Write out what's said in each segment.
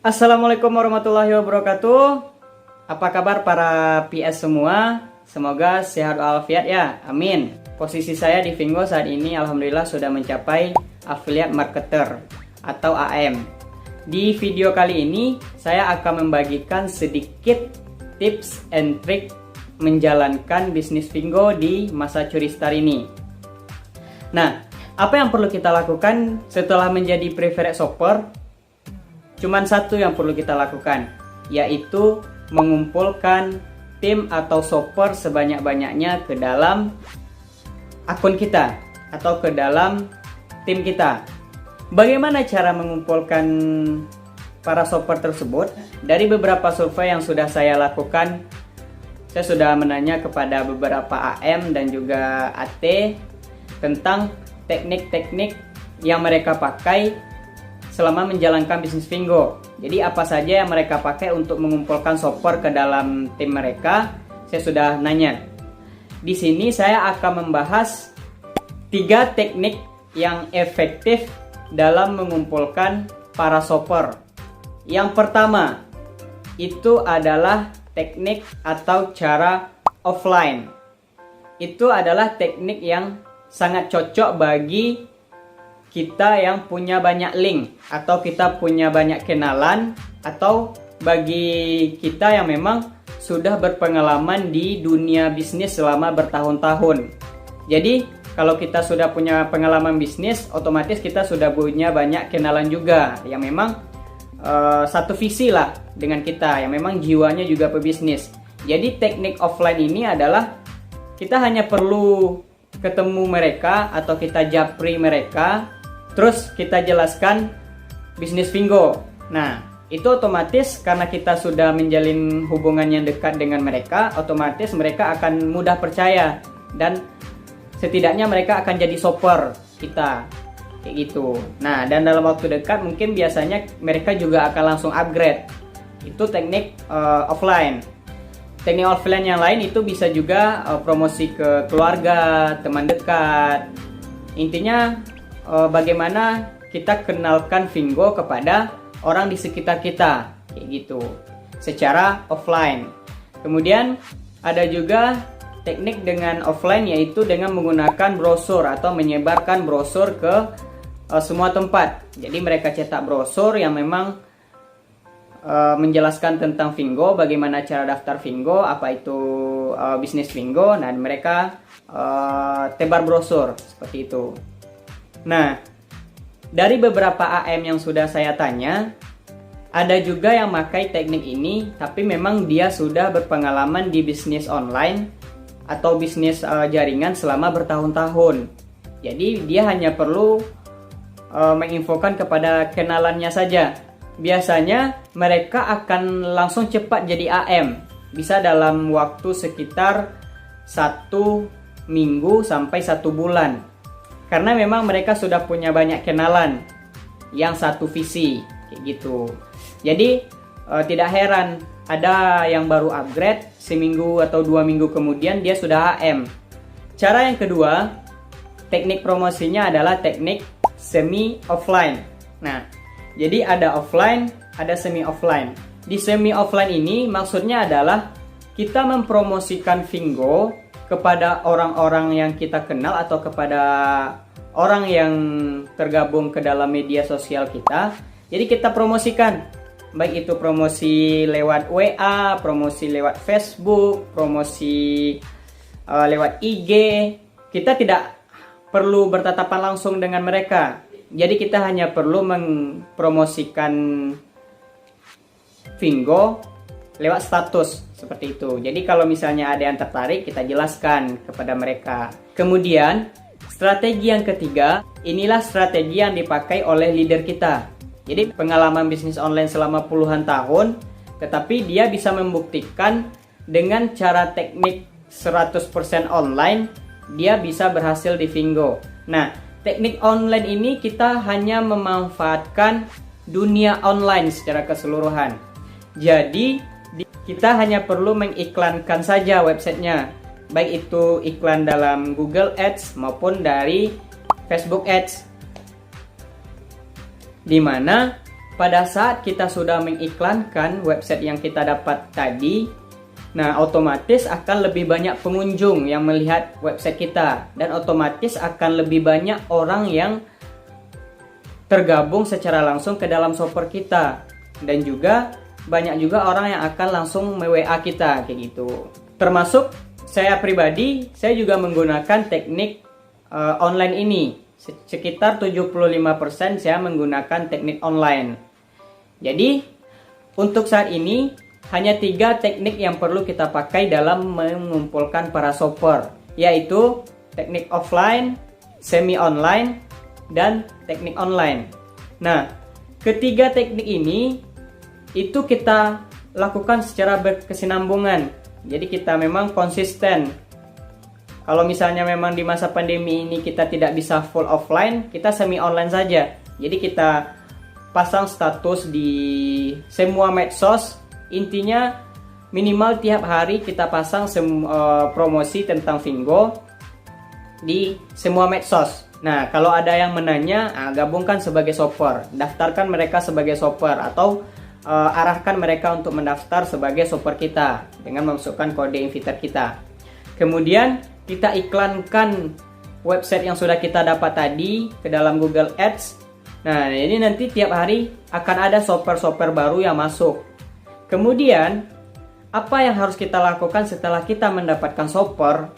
Assalamualaikum warahmatullahi wabarakatuh. Apa kabar para PS semua? Semoga sehat walafiat ya, amin. Posisi saya di Fingo saat ini alhamdulillah sudah mencapai Affiliate Marketer atau AM. Di video kali ini saya akan membagikan sedikit tips and trick menjalankan bisnis Fingo di masa curi star ini. Nah, apa yang perlu kita lakukan setelah menjadi preferred shopper? Cuman satu yang perlu kita lakukan, yaitu mengumpulkan tim atau shopper sebanyak-banyaknya ke dalam akun kita atau ke dalam tim kita. Bagaimana cara mengumpulkan para shopper tersebut? Dari beberapa survei yang sudah saya lakukan, saya sudah menanya kepada beberapa AM dan juga AT tentang teknik-teknik yang mereka pakai selama menjalankan bisnis Fingo. Jadi apa saja yang mereka pakai untuk mengumpulkan shopper ke dalam tim mereka, saya sudah nanya. Di sini saya akan membahas 3 teknik yang efektif dalam mengumpulkan para shopper. Yang pertama, itu adalah teknik atau cara offline. Itu adalah teknik yang sangat cocok bagi kita yang punya banyak link atau kita punya banyak kenalan, atau bagi kita yang memang sudah berpengalaman di dunia bisnis selama bertahun-tahun. Jadi kalau kita sudah punya pengalaman bisnis, otomatis kita sudah punya banyak kenalan juga yang memang satu visi lah dengan kita, yang memang jiwanya juga pebisnis. Jadi teknik offline ini adalah kita hanya perlu ketemu mereka atau kita japri mereka, terus kita jelaskan bisnis Fingo. Nah, itu otomatis karena kita sudah menjalin hubungan yang dekat dengan mereka, otomatis mereka akan mudah percaya dan setidaknya mereka akan jadi shopper kita. Kayak gitu. Nah, dan dalam waktu dekat mungkin biasanya mereka juga akan langsung upgrade. Itu teknik offline. Teknik offline yang lain itu bisa juga promosi ke keluarga, teman dekat. Intinya bagaimana kita kenalkan Fingo kepada orang di sekitar kita, kayak gitu, secara offline. Kemudian ada juga teknik dengan offline, yaitu dengan menggunakan brosur atau menyebarkan brosur ke semua tempat. Jadi mereka cetak brosur yang memang menjelaskan tentang Fingo, bagaimana cara daftar Fingo, apa itu bisnis Fingo. Nah, mereka tebar brosur seperti itu. Nah, dari beberapa AM yang sudah saya tanya, ada juga yang pakai teknik ini, tapi memang dia sudah berpengalaman di bisnis online atau bisnis jaringan selama bertahun-tahun. Jadi dia hanya perlu menginfokan kepada kenalannya saja. Biasanya mereka akan langsung cepat jadi AM, bisa dalam waktu sekitar 1 minggu sampai 1 bulan. Karena memang mereka sudah punya banyak kenalan yang satu visi, kayak gitu. Jadi tidak heran ada yang baru upgrade seminggu atau 2 minggu kemudian dia sudah AM. Cara yang kedua, teknik promosinya adalah teknik semi offline. Nah, jadi ada offline, ada semi offline. Di semi offline ini maksudnya adalah kita mempromosikan Fingo kepada orang-orang yang kita kenal atau kepada orang yang tergabung ke dalam media sosial kita. Jadi kita promosikan, baik itu promosi lewat WA, promosi lewat Facebook, promosi lewat IG. Kita tidak perlu bertatapan langsung dengan mereka. Jadi kita hanya perlu mempromosikan Fingo lewat status seperti itu. Jadi kalau misalnya ada yang tertarik, kita jelaskan kepada mereka. Kemudian strategi yang ketiga, inilah strategi yang dipakai oleh leader kita. Jadi pengalaman bisnis online selama puluhan tahun, tetapi dia bisa membuktikan dengan cara teknik 100% online, dia bisa berhasil di Fingo. Nah, teknik online ini kita hanya memanfaatkan dunia online secara keseluruhan. Jadi kita hanya perlu mengiklankan saja websitenya, baik itu iklan dalam Google Ads maupun dari Facebook Ads, di mana pada saat kita sudah mengiklankan website yang kita dapat tadi, nah otomatis akan lebih banyak pengunjung yang melihat website kita, dan otomatis akan lebih banyak orang yang tergabung secara langsung ke dalam shopper kita, dan juga banyak juga orang yang akan langsung WA kita kayak gitu. Termasuk saya pribadi, saya juga menggunakan teknik online ini. Sekitar 75% saya menggunakan teknik online. Jadi untuk saat ini hanya 3 teknik yang perlu kita pakai dalam mengumpulkan para shopper, yaitu teknik offline, semi online, dan teknik online. Nah, ketiga teknik ini itu kita lakukan secara berkesinambungan. Jadi kita memang konsisten. Kalau misalnya memang di masa pandemi ini kita tidak bisa full offline, kita semi online saja. Jadi kita pasang status di semua medsos. Intinya minimal tiap hari kita pasang promosi tentang Fingo di semua medsos. Nah, kalau ada yang menanya, gabungkan sebagai shopper, daftarkan mereka sebagai shopper, atau arahkan mereka untuk mendaftar sebagai shopper kita dengan memasukkan kode inviter kita. Kemudian kita iklankan website yang sudah kita dapat tadi ke dalam Google Ads. Nah, ini nanti tiap hari akan ada shopper-shopper baru yang masuk. Kemudian, apa yang harus kita lakukan setelah kita mendapatkan shopper?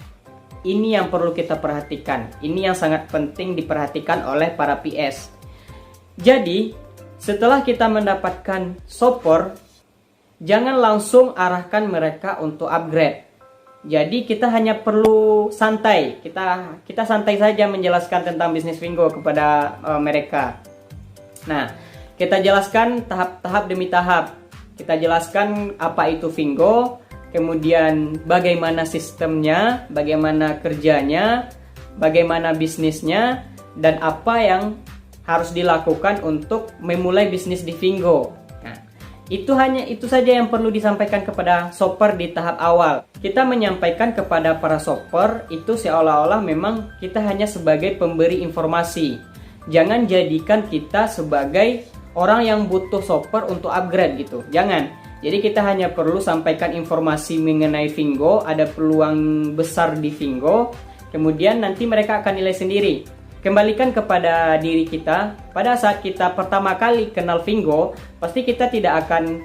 Ini yang perlu kita perhatikan. Ini yang sangat penting diperhatikan oleh para PS. Jadi, setelah kita mendapatkan shopper, jangan langsung arahkan mereka untuk upgrade. Jadi kita hanya perlu santai. Kita santai saja menjelaskan tentang bisnis Fingo kepada mereka. Nah, kita jelaskan tahap demi tahap. Kita jelaskan apa itu Fingo, kemudian bagaimana sistemnya, bagaimana kerjanya, bagaimana bisnisnya, dan apa yang harus dilakukan untuk memulai bisnis di Fingo. Nah, itu saja yang perlu disampaikan kepada shopper di tahap awal. Kita menyampaikan kepada para shopper itu seolah-olah memang kita hanya sebagai pemberi informasi. Jangan jadikan kita sebagai orang yang butuh shopper untuk upgrade gitu. Jangan. Jadi kita hanya perlu sampaikan informasi mengenai Fingo, ada peluang besar di Fingo, kemudian nanti mereka akan nilai sendiri. Kembalikan kepada diri kita, pada saat kita pertama kali kenal Fingo, pasti kita tidak akan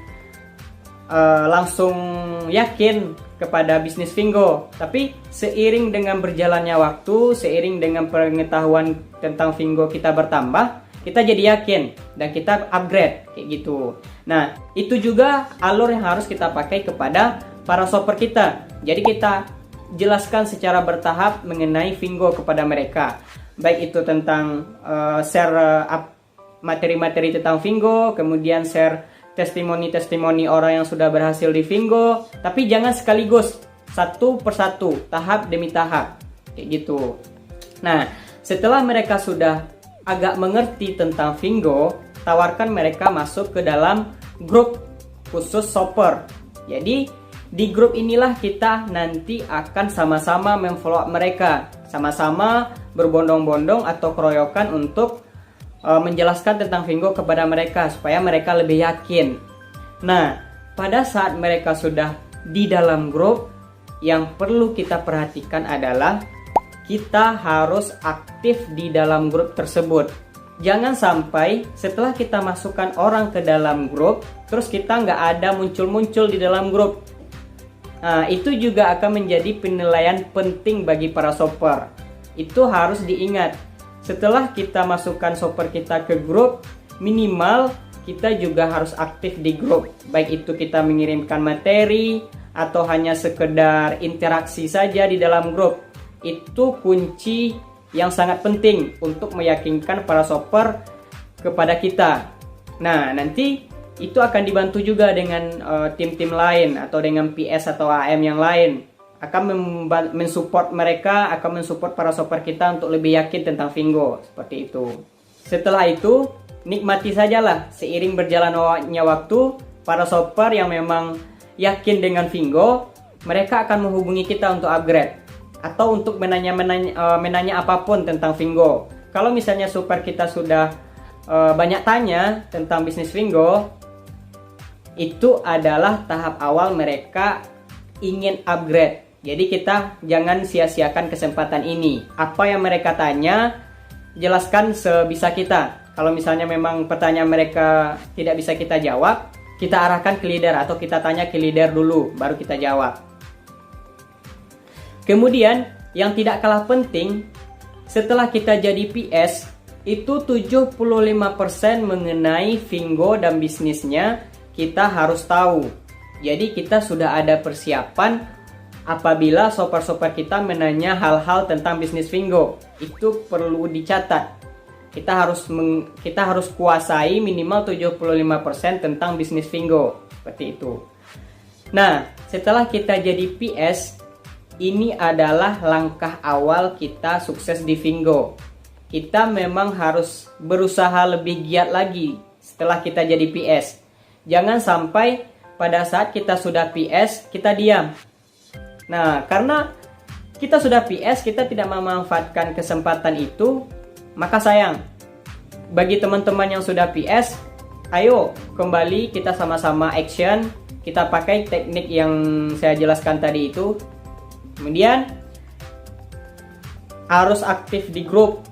langsung yakin kepada bisnis Fingo. Tapi seiring dengan berjalannya waktu, seiring dengan pengetahuan tentang Fingo kita bertambah, kita jadi yakin dan kita upgrade kayak gitu. Nah, itu juga alur yang harus kita pakai kepada para shopper kita. Jadi kita jelaskan secara bertahap mengenai Fingo kepada mereka. Baik itu tentang share materi-materi tentang Fingo, kemudian share testimoni-testimoni orang yang sudah berhasil di Fingo. Tapi jangan sekaligus, satu persatu, tahap demi tahap kayak gitu. Nah, setelah mereka sudah agak mengerti tentang Fingo, tawarkan mereka masuk ke dalam grup khusus shopper. Jadi di grup inilah kita nanti akan sama-sama memfollow mereka, sama-sama berbondong-bondong atau keroyokan untuk menjelaskan tentang Fingo kepada mereka supaya mereka lebih yakin. Nah, pada saat mereka sudah di dalam grup, yang perlu kita perhatikan adalah kita harus aktif di dalam grup tersebut. Jangan sampai setelah kita masukkan orang ke dalam grup, terus kita nggak ada muncul-muncul di dalam grup. Nah, itu juga akan menjadi penilaian penting bagi para shopper. Itu harus diingat. Setelah kita masukkan shopper kita ke grup, minimal kita juga harus aktif di grup. Baik itu kita mengirimkan materi, atau hanya sekedar interaksi saja di dalam grup. Itu kunci yang sangat penting untuk meyakinkan para shopper kepada kita. Nah, nanti itu akan dibantu juga dengan tim-tim lain atau dengan PS atau AM yang lain. Akan mensupport mereka, akan mensupport para shopper kita untuk lebih yakin tentang Fingo. Seperti itu. Setelah itu, nikmati sajalah seiring berjalannya waktu, para shopper yang memang yakin dengan Fingo, mereka akan menghubungi kita untuk upgrade atau untuk menanya apapun tentang Fingo. Kalau misalnya shopper kita sudah banyak tanya tentang bisnis Fingo, itu adalah tahap awal mereka ingin upgrade. Jadi kita jangan sia-siakan kesempatan ini. Apa yang mereka tanya, jelaskan sebisa kita. Kalau misalnya memang pertanyaan mereka tidak bisa kita jawab, kita arahkan ke leader atau kita tanya ke leader dulu, baru kita jawab. Kemudian, yang tidak kalah penting, setelah kita jadi PS, itu 75% mengenai Fingo dan bisnisnya kita harus tahu. Jadi kita sudah ada persiapan apabila shopper-shopper kita menanya hal-hal tentang bisnis Fingo. Itu perlu dicatat. Kita harus kuasai minimal 75% tentang bisnis Fingo. Seperti itu. Nah, setelah kita jadi PS, ini adalah langkah awal kita sukses di Fingo. Kita memang harus berusaha lebih giat lagi setelah kita jadi PS. Jangan sampai pada saat kita sudah PS, kita diam. Nah, karena kita sudah PS, kita tidak memanfaatkan kesempatan itu, maka sayang. Bagi teman-teman yang sudah PS, ayo kembali kita sama-sama action. Kita pakai teknik yang saya jelaskan tadi itu. Kemudian harus aktif di grup.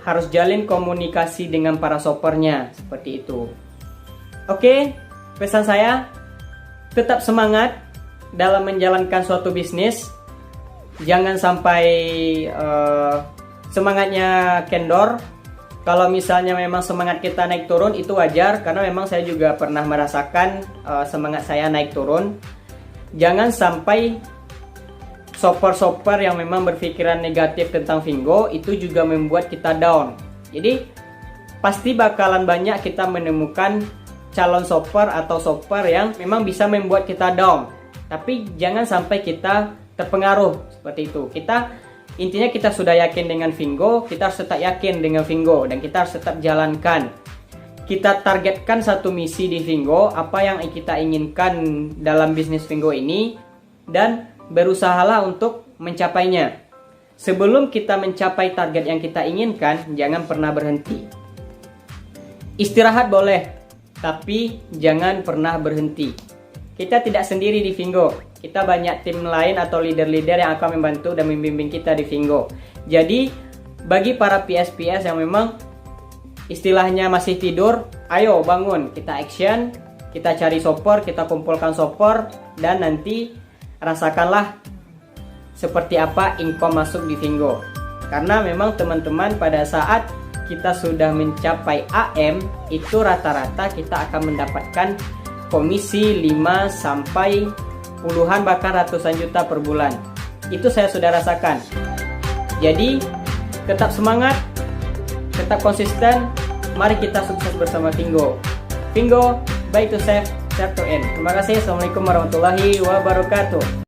Harus jalin komunikasi dengan para shoppernya. Seperti itu. Oke, pesan saya, tetap semangat dalam menjalankan suatu bisnis. Jangan sampai semangatnya kendor. Kalau misalnya memang semangat kita naik turun, itu wajar. Karena memang saya juga pernah merasakan semangat saya naik turun. Jangan sampai shopper-shopper yang memang berpikiran negatif tentang Fingo itu juga membuat kita down. Jadi pasti bakalan banyak kita menemukan calon shopper atau shopper yang memang bisa membuat kita down. Tapi jangan sampai kita terpengaruh seperti itu. Intinya kita sudah yakin dengan Fingo, kita harus tetap yakin dengan Fingo dan kita harus tetap jalankan. Kita targetkan satu misi di Fingo, apa yang kita inginkan dalam bisnis Fingo ini, dan berusahalah untuk mencapainya. Sebelum kita mencapai target yang kita inginkan, jangan pernah berhenti. Istirahat boleh, tapi jangan pernah berhenti. Kita tidak sendiri di Fingo. Kita banyak tim lain atau leader-leader yang akan membantu dan membimbing kita di Fingo. Jadi, bagi para PS-PS yang memang istilahnya masih tidur, ayo bangun, kita action, kita cari shopper, kita kumpulkan shopper, dan nanti rasakanlah seperti apa income masuk di Fingo. Karena memang teman-teman, pada saat kita sudah mencapai AM, itu rata-rata kita akan mendapatkan komisi 5 sampai puluhan bahkan ratusan juta per bulan. Itu saya sudah rasakan. Jadi tetap semangat, tetap konsisten. Mari kita sukses bersama Fingo. Fingo, buy to save, save to earn. Terima kasih. Assalamualaikum warahmatullahi wabarakatuh.